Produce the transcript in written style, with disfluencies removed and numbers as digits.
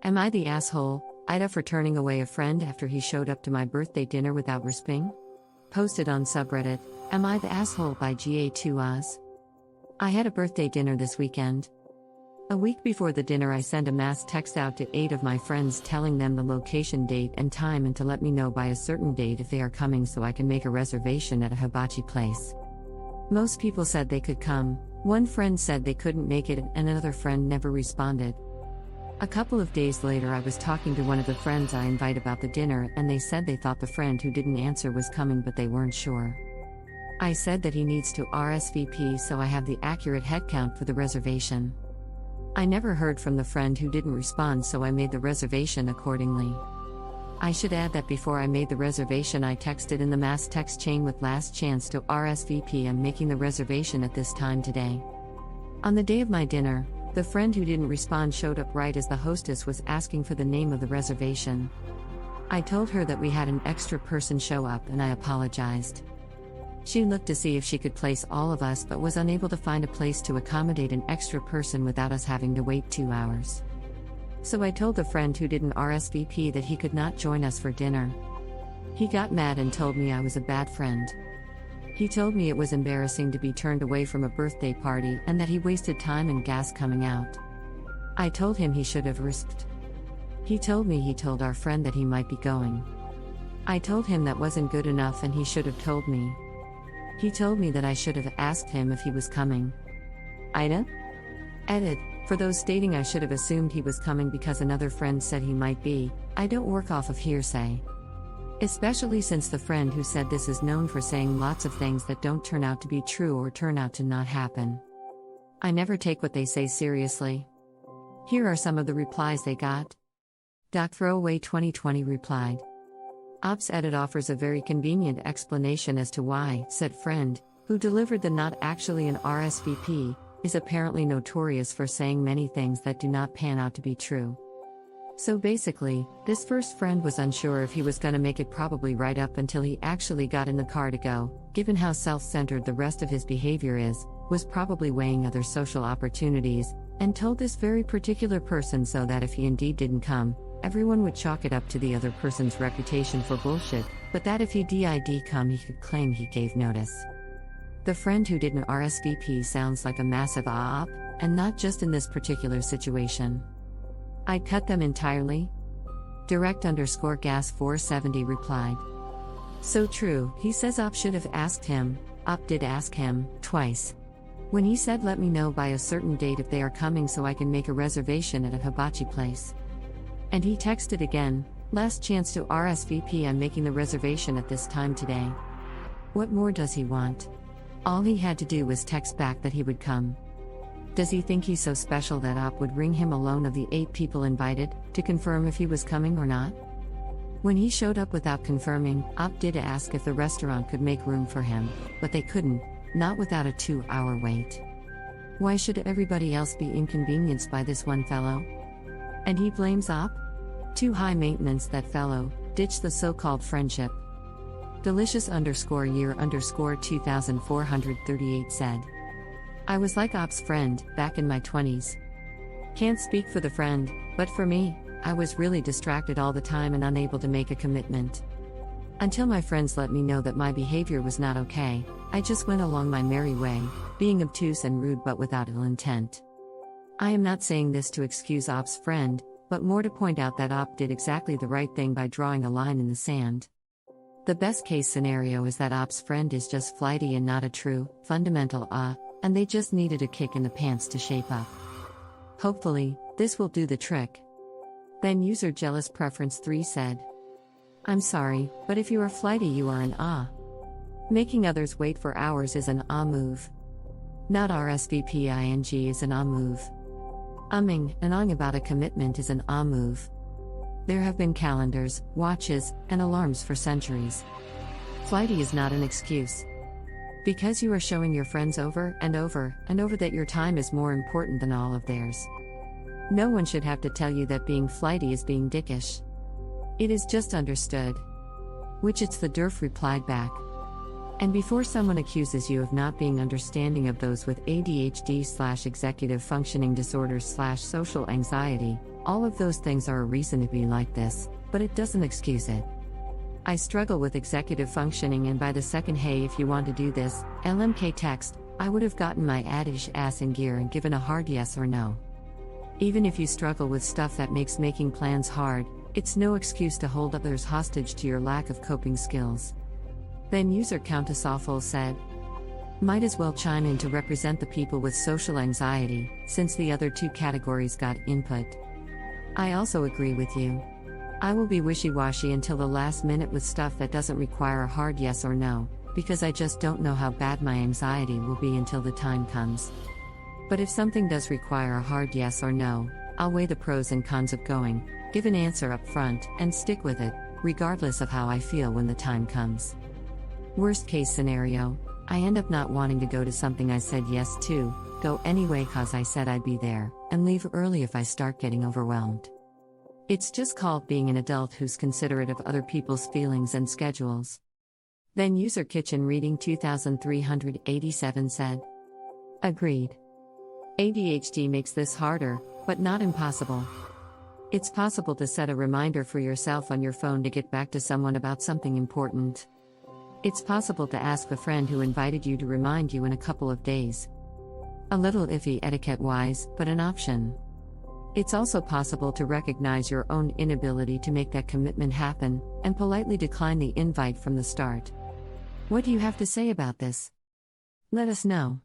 Am I the asshole, AITA, for turning away a friend after he showed up to my birthday dinner without RSVP'ing? Posted on subreddit, Am I the Asshole by GA2Oz. I had a birthday dinner this weekend. A week before the dinner, I sent a mass text out to 8 of my friends telling them the location, date, and time, and to let me know by a certain date if they are coming so I can make a reservation at a hibachi place. Most people said they could come. One friend said they couldn't make it, and another friend never responded. A couple of days later, I was talking to one of the friends I invite about the dinner, and they said they thought the friend who didn't answer was coming, but they weren't sure. I said that he needs to RSVP so I have the accurate headcount for the reservation. I never heard from the friend who didn't respond, so I made the reservation accordingly. I should add that before I made the reservation, I texted in the mass text chain with last chance to RSVP. I'm making the reservation at this time today. On the day of my dinner, the friend who didn't respond showed up right as the hostess was asking for the name of the reservation. I told her that we had an extra person show up, and I apologized. She looked to see if she could place all of us, but was unable to find a place to accommodate an extra person without us having to wait 2 hours. So I told the friend who didn't RSVP that he could not join us for dinner. He got mad and told me I was a bad friend. He told me it was embarrassing to be turned away from a birthday party and that he wasted time and gas coming out. I told him he should have risked. He told me he told our friend that he might be going. I told him that wasn't good enough and he should have told me. He told me that I should have asked him if he was coming. AITA? Edit. For those stating I should have assumed he was coming because another friend said he might be, I don't work off of hearsay. Especially since the friend who said this is known for saying lots of things that don't turn out to be true or turn out to not happen. I never take what they say seriously. Here are some of the replies they got. Throwaway 2020 replied. Ops Edit offers a very convenient explanation as to why said friend, who delivered the not actually an RSVP, is apparently notorious for saying many things that do not pan out to be true. So basically, this first friend was unsure if he was gonna make it, probably right up until he actually got in the car to go, given how self-centered the rest of his behavior is, was probably weighing other social opportunities, and told this very particular person so that if he indeed didn't come, everyone would chalk it up to the other person's reputation for bullshit, but that if he did come he could claim he gave notice. The friend who didn't RSVP sounds like a massive op, and not just in this particular situation. I'd cut them entirely. Direct_gas470 replied. So true, he says Op should have asked him. Op did ask him, twice. When he said let me know by a certain date if they are coming so I can make a reservation at a hibachi place. And he texted again, last chance to RSVP, I'm making the reservation at this time today. What more does he want? All he had to do was text back that he would come. Does he think he's so special that Op would ring him alone of the 8 people invited, to confirm if he was coming or not? When he showed up without confirming, Op did ask if the restaurant could make room for him, but they couldn't, not without a 2-hour wait. Why should everybody else be inconvenienced by this one fellow? And he blames Op? Too high maintenance, that fellow, ditch the so-called friendship. Delicious_year_2438 said. I was like Op's friend, back in my 20s. Can't speak for the friend, but for me, I was really distracted all the time and unable to make a commitment. Until my friends let me know that my behavior was not okay, I just went along my merry way, being obtuse and rude but without ill intent. I am not saying this to excuse Op's friend, but more to point out that Op did exactly the right thing by drawing a line in the sand. The best case scenario is that Op's friend is just flighty and not a true, fundamental and they just needed a kick in the pants to shape up. Hopefully, this will do the trick. Then user Jealous Preference 3 said. I'm sorry, but if you are flighty you are an Making others wait for hours is an move. Not RSVPing is an move. Umming and ahhing about a commitment is an move. There have been calendars, watches, and alarms for centuries. Flighty is not an excuse. Because you are showing your friends over and over and over that your time is more important than all of theirs. No one should have to tell you that being flighty is being dickish. It is just understood. Which it's the derf replied back. And before someone accuses you of not being understanding of those with ADHD/executive functioning disorders/social anxiety, All of those things are a reason to be like this, but it doesn't excuse it. I struggle with executive functioning, and by the second "hey, if you want to do this," LMK text, I would have gotten my addish ass in gear and given a hard yes or no. Even if you struggle with stuff that makes making plans hard, it's no excuse to hold others hostage to your lack of coping skills. Then user AmItheAsshole said, "Might as well chime in to represent the people with social anxiety, since the other two categories got input. I also agree with you. I will be wishy-washy until the last minute with stuff that doesn't require a hard yes or no, because I just don't know how bad my anxiety will be until the time comes. But if something does require a hard yes or no, I'll weigh the pros and cons of going, give an answer up front, and stick with it, regardless of how I feel when the time comes. Worst case scenario, I end up not wanting to go to something I said yes to, go anyway cause I said I'd be there, and leave early if I start getting overwhelmed. It's just called being an adult who's considerate of other people's feelings and schedules." Then user Kitchen Reading 2387 said, "Agreed. ADHD makes this harder, but not impossible. It's possible to set a reminder for yourself on your phone to get back to someone about something important. It's possible to ask a friend who invited you to remind you in a couple of days. A little iffy etiquette-wise, but an option. It's also possible to recognize your own inability to make that commitment happen, and politely decline the invite from the start. What do you have to say about this? Let us know."